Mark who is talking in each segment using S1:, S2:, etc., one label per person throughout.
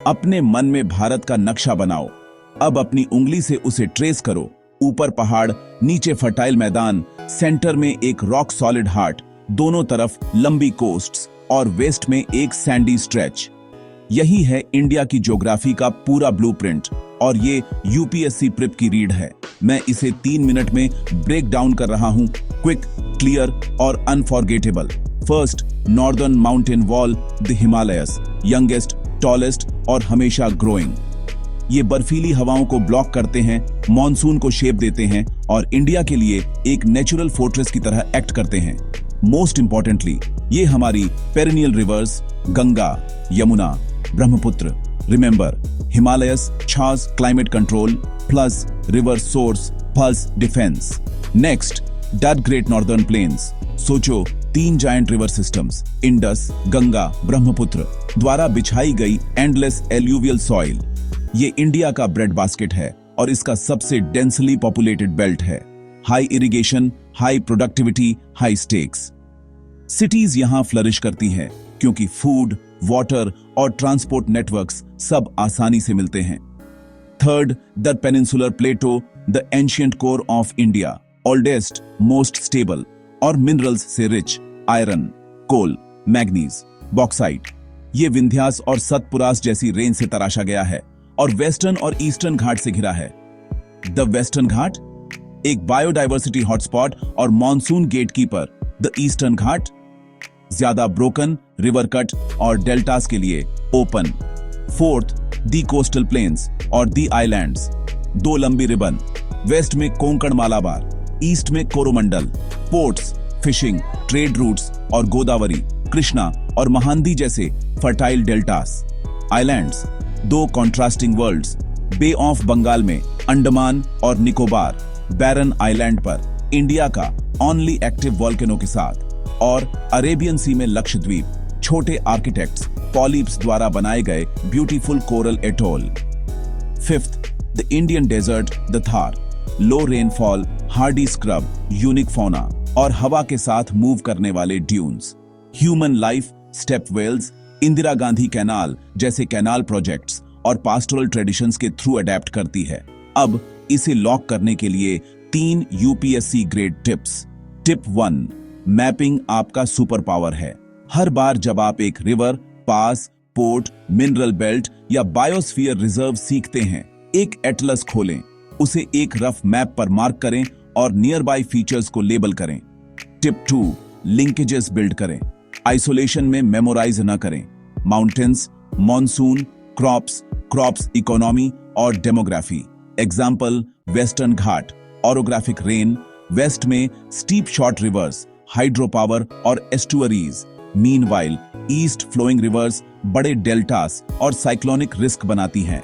S1: अपने मन में भारत का नक्शा बनाओ। अब अपनी उंगली से उसे ट्रेस करो। ऊपर पहाड़, नीचे फर्टाइल मैदान, सेंटर में एक रॉक सॉलिड हार्ट, दोनों तरफ लंबी कोस्ट्स और वेस्ट में एक सैंडी स्ट्रेच। यही है इंडिया की ज्योग्राफी का पूरा ब्लूप्रिंट और ये यूपीएससी प्रिप की रीड है। मैं इसे 3 मिनट में ब्रेक डाउन कर रहा हूं, क्विक, क्लियर और unforgettable. First, northern mountain wall, the Himalayas, youngest, tallest और हमेशा ग्रोइंग। ये बर्फीली हवाओं को ब्लॉक करते हैं, मॉनसून को शेप देते हैं और इंडिया के लिए एक नेचुरल फोर्ट्रेस की तरह एक्ट करते हैं। मोस्ट इंपॉर्टेंटली, ये हमारी perennial rivers Ganga, Yamuna, Brahmaputra, remember, Himalayas, छास climate control plus river source plus defence. Next, dead great northern plains. सोचो, 3 giant river systems, Indus, Ganga, Brahmaputra द्वारा बिछाई गई एंडलेस एल्यूवियल सॉइल। ये इंडिया का ब्रेड बास्केट है और इसका सबसे डेंसली पॉपुलेटेड बेल्ट है। High irrigation, high productivity, high stakes. Cities यहां फ्लरिश करती हैं क्योंकि फूड, वाटर और ट्रांसपोर्ट नेटवर्क्स सब आसानी से मिलते हैं। Third, the peninsular Plato, the ancient core of India, oldest, most stable और मिनरल्स से रिच, आयरन, कोल, मैग्नीज, बॉक्साइट। ये विंध्यास और सतपुरास जैसी रेंज से तराशा गया है और वेस्टर्न और ईस्टर्न घाट से घिरा है। द वेस्टर्न घाट एक बायोडायवर्सिटी हॉटस्पॉट और मॉनसून गेटकीपर। द ईस्टर्न घाट ज्यादा ब्रोकन, रिवर कट और डेल्टास के लिए ओपन। फोर्थ, दी कोस्टल प्लेन्स और दी आइलैंड्स, 2 लंबी रिबन, वेस्ट में कोंकण मालाबार, ईस्ट में Coromandel. Ports, fishing, trade routes और गोदावरी, कृष्णा और महानदी जैसे fertile deltas. Islands, 2 contrasting worlds, bay of Bengal में अंडमान और निकोबार, बैरन आइलैंड पर इंडिया का ओनली एक्टिव वॉल्केनो के साथ, और अरेबियन सी में लक्षद्वीप, छोटे आर्किटेक्ट्स, पॉलिप्स द्वारा बनाए गए beautiful coral atoll. Fifth, the Indian desert, the Thar, low rainfall, hardy scrub, unique fauna और हवा के साथ मूव करने वाले dunes. Human life, step wells, Indira Gandhi canal जैसे कैनाल प्रोजेक्ट्स और पास्टोरल ट्रेडिशंस के थ्रू अडेप्ट करती है। अब इसे लॉक करने के लिए 3 UPSC grade tips. Tip 1, mapping आपका सुपर पावर है। हर बार जब आप एक river, pass, port, mineral belt या बायोस्फीयर रिजर्व सीखते हैं, एक एटलस खोलें, उसे एक रफ मैप पर मार्क करें और नियर बाय फीचर्स को लेबल करें। टिप 2, लिंकेजेस बिल्ड करें। आइसोलेशन में मेमोराइज न करें। माउंटेन्स, मॉनसून, क्रॉप्स इकोनॉमी और डेमोग्राफी। एग्जाम्पल, वेस्टर्न घाट, ओरोग्राफिक रेन, वेस्ट में steep short reverse, hydro power और एस्टुअरीज। मीनवाइल, ईस्ट फ्लोइंग रिवर्स बड़े डेल्टास और साइक्लोनिक रिस्क बनाती हैं।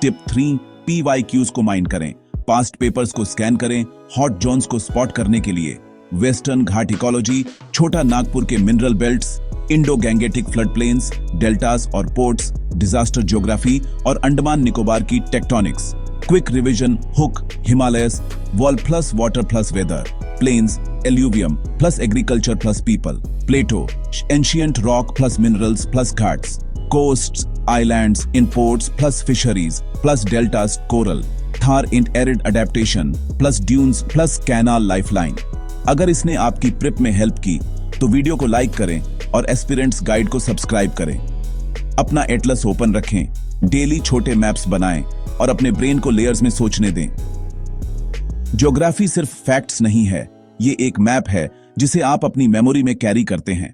S1: टिप 3, PYQs को माइन करें। पास्ट पेपर्स को स्कैन करें हॉट जोन्स को स्पॉट करने के लिए। वेस्टर्न घाट इकोलॉजी, छोटा नागपुर के mineral belts, Indo Gangetic flood plains, deltas और पोर्ट्स, डिजास्टर ज्योग्राफी और अंडमान निकोबार की tectonics. Quick revision, hook, Himalayas, wall plus water plus weather, plains, alluvium plus agriculture plus people, plateau, ancient rock plus minerals plus Ghats, coasts, islands in ports plus fisheries plus deltas coral, Thar in arid adaptation plus dunes plus canal lifeline. अगर इसने आपकी prep में help की तो video को like करें और aspirants guide को सब्सक्राइब करें। अपना एटलस ओपन रखें, डेली छोटे मैप्स बनाएं और अपने ब्रेन को लेयर्स में सोचने दें। ज्योग्राफी सिर्फ फैक्ट्स नहीं है, ये एक मैप है जिसे आप अपनी मेमोरी में कैरी करते हैं।